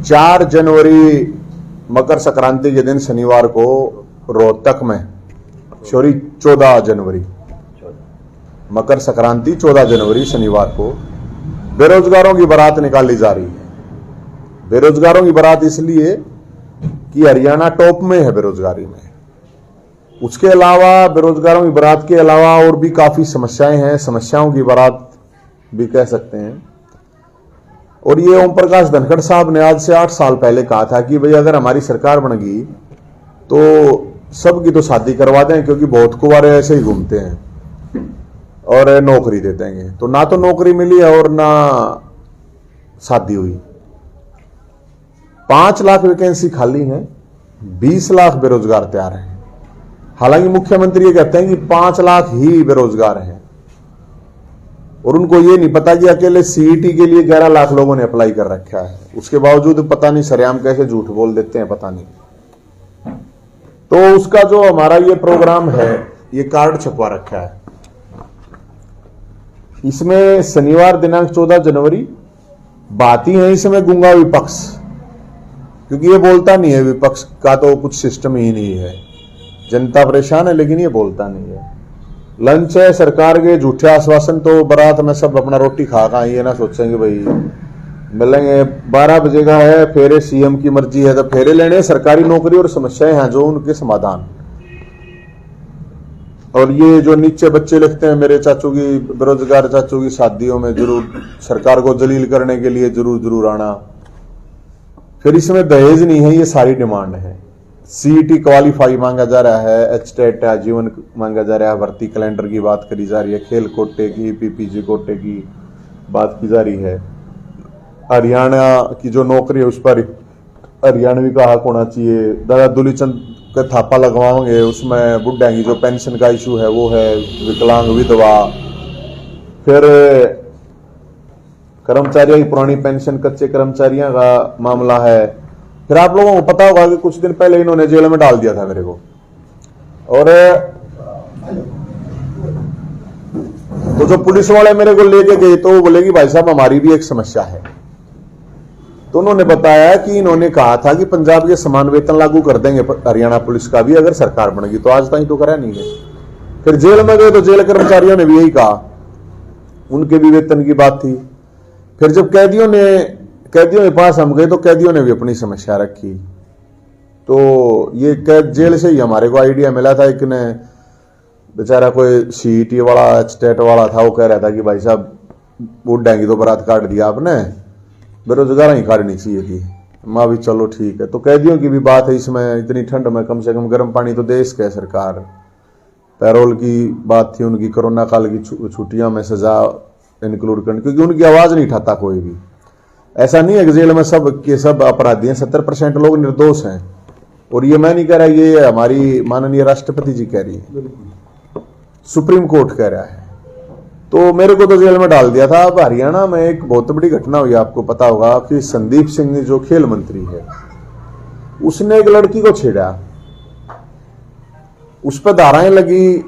4 जनवरी मकर संक्रांति के दिन शनिवार को रोहतक में, सॉरी 14 जनवरी, मकर संक्रांति 14 जनवरी शनिवार को बेरोजगारों की बारात निकाली जा रही है। बेरोजगारों की बारात इसलिए कि हरियाणा टॉप में है बेरोजगारी में। उसके अलावा बेरोजगारों की बारात के अलावा और भी काफी समस्याएं हैं, समस्याओं की बारात भी कह सकते हैं। और ये ओम प्रकाश धनखड़ साहब ने आज से 8 साल पहले कहा था कि भाई अगर हमारी सरकार बन गई तो सबकी तो शादी करवा दें, क्योंकि बहुत कुंवारे ऐसे ही घूमते हैं और नौकरी दे देंगे। तो ना तो नौकरी मिली और ना शादी हुई। 5 लाख वैकेंसी खाली है, 20 लाख बेरोजगार तैयार हैं। हालांकि मुख्यमंत्री ये कहते हैं कि 5 लाख ही बेरोजगार हैं और उनको ये नहीं पता कि अकेले सीईटी के लिए 11 लाख लोगों ने अप्लाई कर रखा है। उसके बावजूद पता नहीं सरेआम कैसे झूठ बोल देते हैं, पता नहीं। तो उसका जो हमारा ये प्रोग्राम है, ये कार्ड छपवा रखा है। इसमें शनिवार दिनांक 14 जनवरी बात ही है इसमें गूंगा विपक्ष, क्योंकि ये बोलता नहीं है। विपक्ष का तो कुछ सिस्टम ही नहीं है। जनता परेशान है लेकिन ये बोलता नहीं है। लंच है सरकार के झूठे आश्वासन, तो बारात में सब अपना रोटी खा खा ये ना सोचेंगे भाई मिलेंगे। 12 बजे का है फेरे, सीएम की मर्जी है तो फेरे लेने। सरकारी नौकरी और समस्याएं हैं जो उनके समाधान। और ये जो नीचे बच्चे लिखते हैं मेरे चाचू की, बेरोजगार चाचू की शादियों में जरूर सरकार को जलील करने के लिए जरूर आना। फिर इसमें दहेज नहीं है, ये सारी डिमांड है। सीईटी क्वालिफाई मांगा जा रहा है, एचटेट आजीवन मांगा जा रहा है, भर्ती कैलेंडर की बात करी जा रही है, खेल कोटे की, पीपीजी कोटे की बात की जा रही है। हरियाणा की जो नौकरी है उस पर हरियाणवी का हक होना चाहिए। दादा दुलीचंद का थापा लगवाएंगे, उसमें बुढ़ा की जो पेंशन का इशू है वो है, विकलांग विधवा। फिर कर्मचारियों की पुरानी पेंशन, कच्चे कर्मचारियों का मामला है। फिर आप लोगों को पता होगा कि कुछ दिन पहले इन्होंने जेल में डाल दिया था मेरे को। और तो जो पुलिस वाले मेरे को लेके गए तो वो बोले कि भाई साहब हमारी भी एक समस्या है। तो उन्होंने बताया कि इन्होंने कहा था कि पंजाब के समान वेतन लागू कर देंगे हरियाणा पुलिस का भी अगर सरकार बनेगी। तो आज तक तो करा नहीं है। फिर जेल में गए तो जेल कर्मचारियों ने भी यही कहा, उनके भी वेतन की बात थी। फिर जब कैदियों के पास हम गए तो कैदियों ने भी अपनी समस्या रखी। तो ये जेल से ही हमारे को आइडिया मिला था। एक ने बेचारा कोई सीईटी वाला, एचटेट वाला था, वो कह रहा था कि भाई साहब बुढ़ा की तो बारात काट दिया आपने, बेरोजगार ही काटनी चाहिए थी। माँ भी चलो ठीक है। तो कैदियों की भी बात है इसमें। इतनी ठंड में कम से कम गर्म पानी तो देश के सरकार। पैरोल की बात थी उनकी, कोरोना काल की छुट्टियों में सजा इंक्लूड करने, क्योंकि उनकी आवाज नहीं उठाता कोई भी। ऐसा नहीं है कि जेल में सब के सब अपराधी हैं, 70% लोग निर्दोष हैं। और ये मैं नहीं कह रहा, ये हमारी माननीय राष्ट्रपति जी कह रही है, सुप्रीम कोर्ट कह रहा है। तो मेरे को तो जेल में डाल दिया था। अब हरियाणा में एक बहुत बड़ी घटना हुई, आपको पता होगा कि संदीप सिंह जो खेल मंत्री है, उसने एक लड़की को छेड़ा, उस पर धाराएं लगी,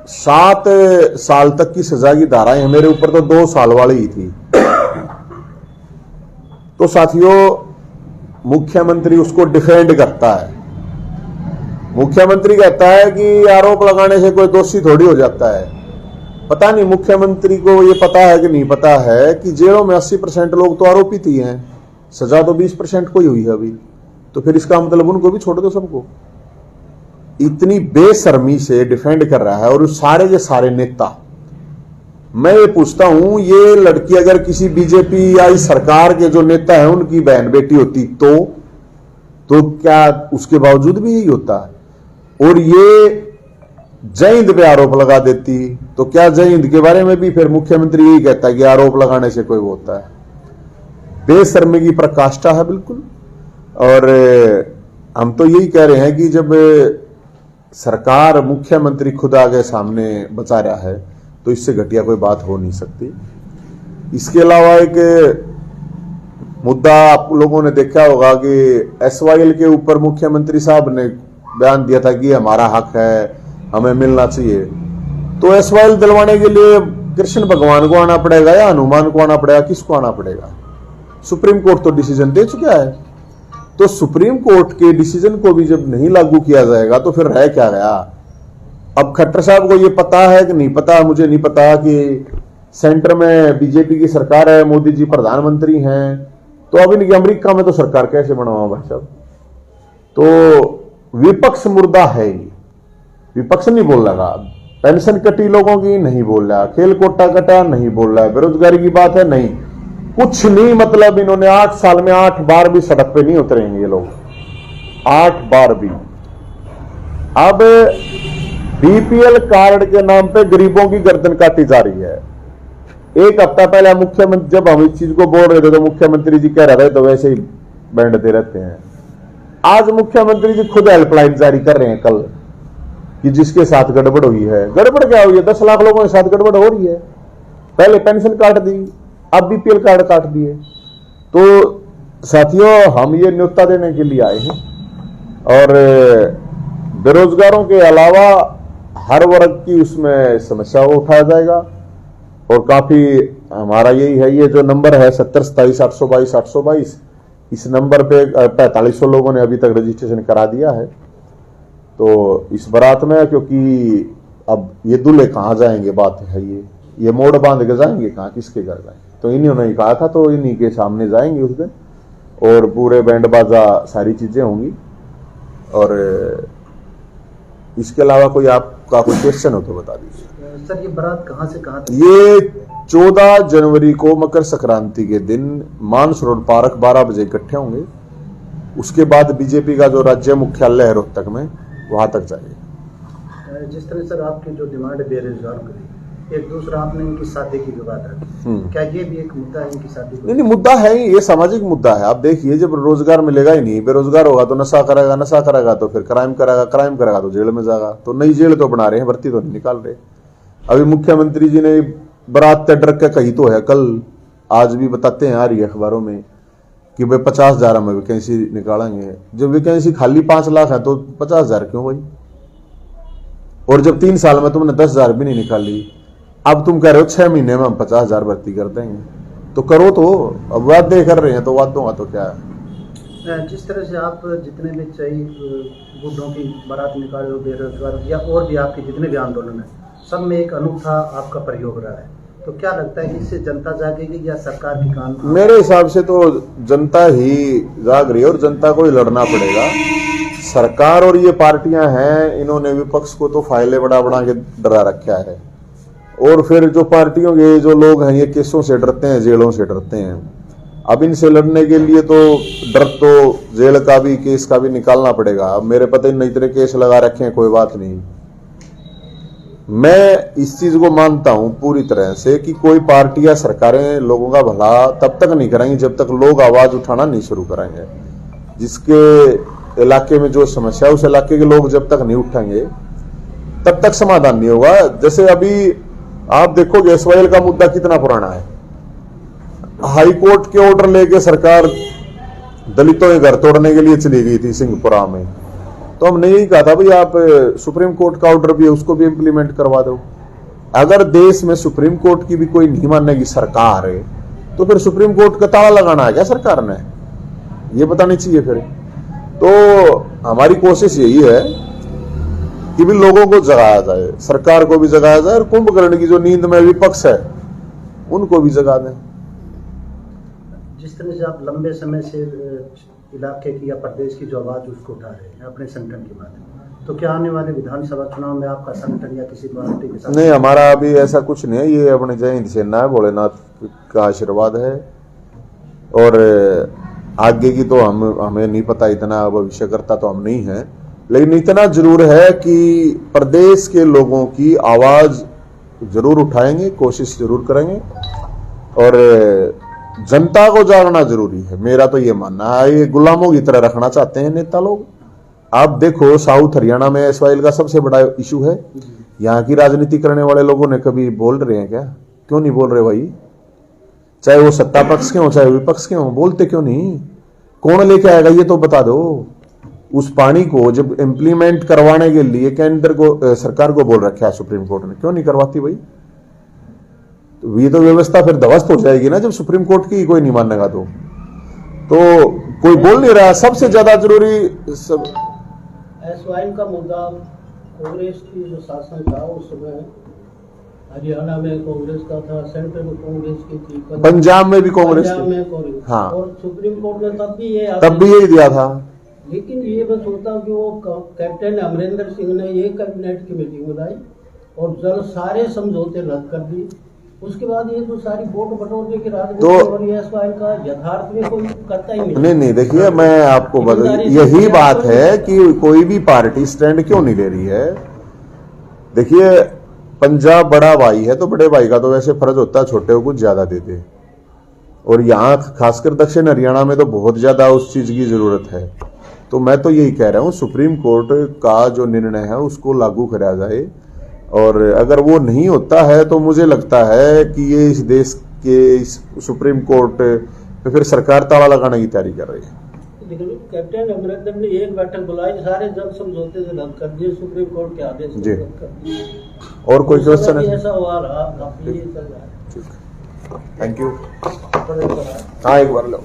7 साल तक की सजा की धाराएं हैं। मेरे ऊपर तो 2 साल वाली ही थी। तो साथियों, मुख्यमंत्री उसको डिफेंड करता है। मुख्यमंत्री कहता है कि आरोप लगाने से कोई दोषी थोड़ी हो जाता है। पता नहीं मुख्यमंत्री को ये पता है कि नहीं पता है कि जेलों में 80% लोग तो आरोपित ही हैं, सजा तो 20% को ही हुई है अभी। तो फिर इसका मतलब उनको भी छोड़ दो सबको। इतनी बेशर्मी से डिफेंड कर रहा है। और सारे के सारे नेता, मैं ये पूछता हूं, ये लड़की अगर किसी बीजेपी या इस सरकार के जो नेता है उनकी बहन बेटी होती तो क्या उसके बावजूद भी यही होता है? और ये जय हिंद पे आरोप लगा देती तो क्या जय हिंद के बारे में भी फिर मुख्यमंत्री यही कहता है कि आरोप लगाने से कोई वो होता है? बेशर्मी की प्रकाष्ठा है बिल्कुल। और हम तो यही कह रहे हैं कि जब सरकार, मुख्यमंत्री खुद आगे सामने बचा रहा है तो इससे घटिया कोई बात हो नहीं सकती। इसके अलावा एक मुद्दा आप लोगों ने देखा होगा कि एसवाईएल के ऊपर मुख्यमंत्री साहब ने बयान दिया था कि हमारा हक है, हमें मिलना चाहिए। तो एसवाईएल दिलवाने के लिए कृष्ण भगवान को आना पड़ेगा या हनुमान को आना पड़ेगा? किसको आना पड़ेगा? सुप्रीम कोर्ट तो डिसीजन दे चुका है। तो सुप्रीम कोर्ट के डिसीजन को भी जब नहीं लागू किया जाएगा तो फिर रह क्या गया। अब खट्टर साहब को यह पता है कि नहीं पता, मुझे नहीं पता कि सेंटर में बीजेपी की सरकार है, मोदी जी प्रधानमंत्री हैं, तो अब इनकी अमेरिका में तो सरकार कैसे बनावा भाई साहब। तो विपक्ष मुर्दा है ही, विपक्ष नहीं बोल रहा। पेंशन कटी लोगों की नहीं बोल रहा, खेल कोटा कटा नहीं बोल रहा, बेरोजगारी की बात है नहीं, कुछ नहीं। मतलब इन्होंने 8 साल में 8 बार भी सड़क पे नहीं उतरेंगे ये लोग, 8 बार भी। अब बीपीएल कार्ड के नाम पे गरीबों की गर्दन काटी जा रही है। एक हफ्ता पहले मुख्यमंत्री, जब हम इस चीज को बोल रहे थे तो मुख्यमंत्री जी कह रहे थे तो वैसे ही बैंडते रहते हैं। आज मुख्यमंत्री जी खुद हेल्पलाइन जारी कर रहे हैं कल कि जिसके साथ गड़बड़ हुई है। गड़बड़ क्या हुई है? 10 लाख लोगों के साथ गड़बड़ हो रही है। पहले पेंशन काट दी, अब बीपीएल कार्ड काट दिए। तो साथियों, हम ये न्योता देने के लिए आए हैं और बेरोजगारों के अलावा हर वर्ग की उसमें समस्या को उठाया जाएगा। और काफी हमारा यही है, ये जो नंबर है 7027822822, इस नंबर पे 4500 लोगों ने अभी तक रजिस्ट्रेशन करा दिया है। तो इस बारात में, क्योंकि अब ये दूल्हे कहाँ जाएंगे, बात है ये मोड़ बांध के जाएंगे कहाँ, किसके घर जाएंगे। तो इन्होंने ही कहा था, तो इन्हीं के सामने जाएंगे उस दिन और पूरे बैंड बाजा सारी चीजें होंगी। और इसके अलावा कोई आपका कोई क्वेश्चन हो तो बता दीजिए। सर, ये बारात कहाँ से कहाँ तक? ये 14 जनवरी को मकर संक्रांति के दिन मानसरोवर पार्क 12 बजे इकट्ठे होंगे। उसके बाद बीजेपी का जो राज्य मुख्यालय है रोहतक में, वहां तक जाएंगे। जिस तरह सर आपकी जो डिमांड है बेरोजगार की, एक दूसरा आपने इनकी शादी की भी बात रखी, क्या ये भी एक मुद्दा है इनकी शादी? नहीं, मुद्दा है ही, ये सामाजिक मुद्दा है। आप देखिए, जब रोजगार मिलेगा ही नहीं, बेरोजगार होगा तो नशा करेगा तो फिर क्राइम करेगा तो जेल में जाएगा। तो नई जेल तो बना रहे हैं, भर्ती तो नहीं निकाल रहे। अभी मुख्यमंत्री जी ने बारात तय रख के कही तो है, कल आज भी बताते हैं आ रही है अखबारों में कि भाई 50,000 में वैकेंसी निकालेंगे। जब वैकेंसी खाली 5 लाख है तो 50,000 क्यों भाई? और जब 3 साल में तुमने 10,000 भी नहीं निकाली, अब तुम कह रहे हो 6 महीने में हम 50,000 भर्ती कर देंगे, तो करो। तो अब वादे कर रहे हैं तो वादों का तो क्या है। जिस तरह से आप जितने भी चाहिए बूढ़ों की बारात निकाले हो, बेरोजगार या और भी आपके जितने भी आंदोलन है, सब में एक अनूठा आपका प्रयोग रहा है। तो क्या लगता है कि इससे जनता जागेगी या सरकार की कान? मेरे हिसाब से तो जनता ही जाग रही है और जनता को ही लड़ना पड़ेगा। सरकार और ये पार्टियां हैं, इन्होंने विपक्ष को तो फाइलें बड़ा के डरा रखा है। और फिर जो पार्टियों के जो लोग हैं, ये केसों से डरते हैं, जेलों से डरते हैं। अब इनसे लड़ने के लिए तो डर तो जेल का भी, केस का भी निकालना पड़ेगा। अब मेरे पता ही नहीं इतने केस लगा रखे हैं, कोई बात नहीं। मैं इस चीज को मानता हूं पूरी तरह से कि कोई पार्टी या सरकारें लोगों का भला तब तक नहीं करेंगी जब तक लोग आवाज उठाना नहीं शुरू करेंगे। जिसके इलाके में जो समस्या है, उस इलाके के लोग जब तक नहीं उठेंगे तब तक समाधान नहीं होगा। जैसे अभी आप देखोगे एसवाईएल का मुद्दा कितना पुराना है। हाई कोर्ट के ऑर्डर लेके सरकार दलितों के घर तोड़ने के लिए चली गई थी सिंहपुरा में। तो हमने यही कहा था भाई, आप सुप्रीम कोर्ट का ऑर्डर भी है उसको भी इंप्लीमेंट करवा दो। अगर देश में सुप्रीम कोर्ट की भी कोई नहीं मानेगी सरकार है, तो फिर सुप्रीम कोर्ट का ताला लगाना है क्या सरकार ने? ये बतानी चाहिए फिर। तो हमारी कोशिश यही है कि भी लोगों को जगाया जाए, सरकार को भी जगाया जाए, और कुंभकर्ण की जो नींद में विपक्ष है उनको भी जगा दें। जिस तरह से आप लंबे समय से इलाके की या प्रदेश की जो आवाज उसको उठा रहे हैं अपने संगठन के माध्यम, तो क्या आने वाले विधानसभा चुनाव में आपका संगठन या किसी पार्टी के साथ? नहीं, हमारा अभी ऐसा कुछ नहीं है। ये अपने जय हिंद सेना है, भोलेनाथ का आशीर्वाद है। और आगे की तो हमें नहीं पता, इतना भविष्य करता तो हम नहीं है। लेकिन इतना जरूर है कि प्रदेश के लोगों की आवाज जरूर उठाएंगे, कोशिश जरूर करेंगे। और जनता को जागना जरूरी है, मेरा तो ये मानना है। ये गुलामों की तरह रखना चाहते हैं नेता लोग। आप देखो साउथ हरियाणा में एसवाईएल का सबसे बड़ा इशू है। यहाँ की राजनीति करने वाले लोगों ने कभी बोल रहे हैं क्या? क्यों नहीं बोल रहे भाई? चाहे वो सत्ता पक्ष के हो चाहे विपक्ष के हो, बोलते क्यों नहीं? कौन लेके आएगा ये तो बता दो। उस पानी को जब इम्प्लीमेंट करवाने के लिए केंद्र को, सरकार को बोल रखा है सुप्रीम कोर्ट ने, क्यों नहीं करवाती भाई? तो ये तो व्यवस्था फिर ध्वस्त हो जाएगी ना जब सुप्रीम कोर्ट की कोई नहीं मानेगा तो। तो कोई बोल नहीं रहा। सबसे ज्यादा जरूरी सब एसवाइन का मुद्दा, कांग्रेस की जो शासन था उस समय हरियाणा में कांग्रेस का था, सेंट्रल में कांग्रेस की थी, पंजाब में भी कांग्रेस पंजाब थी। में कांग्रेस, हाँ। और सुप्रीम कोर्ट ने तब भी ये तब भी यही दिया था। लेकिन ये मैं सोचता हूँ कि वो कैप्टन अमरिंदर सिंह ने ये कैबिनेट की मीटिंग बुलाई और जल सारे समझौते रद्द कर दिए। उसके बाद ये तो सारी वोट बटोरने की राजनीति और ये एसवाइन का यथार्थ में कोई करता ही नहीं। नहीं देखिए, मैं आपको बता, यही बात है कि कोई भी पार्टी स्टैंड क्यों नहीं ले रही है। देखिए, पंजाब बड़ा भाई है तो बड़े भाई का तो वैसे फर्ज होता है छोटे को कुछ ज्यादा दे दे, और यहाँ खासकर दक्षिण हरियाणा में तो बहुत ज्यादा उस चीज की जरूरत है। तो मैं तो यही कह रहा हूँ, सुप्रीम कोर्ट का जो निर्णय है उसको लागू कराया जाए, और अगर वो नहीं होता है तो मुझे लगता है कि ये इस देश के इस सुप्रीम कोर्ट पे फिर सरकार ताला लगाने की तैयारी कर रही है। कैप्टन अमरिंदर ने एक बैठक बुलाई, सारे जल समझौते से रद्द कर दिए, सुप्रीम कोर्ट के आदेश से रद्द कर दिए। और कोई क्वेश्चन है? ऐसा हुआ रहा, काफी चल रहा है। Thank you. हाँ, एक बार लो।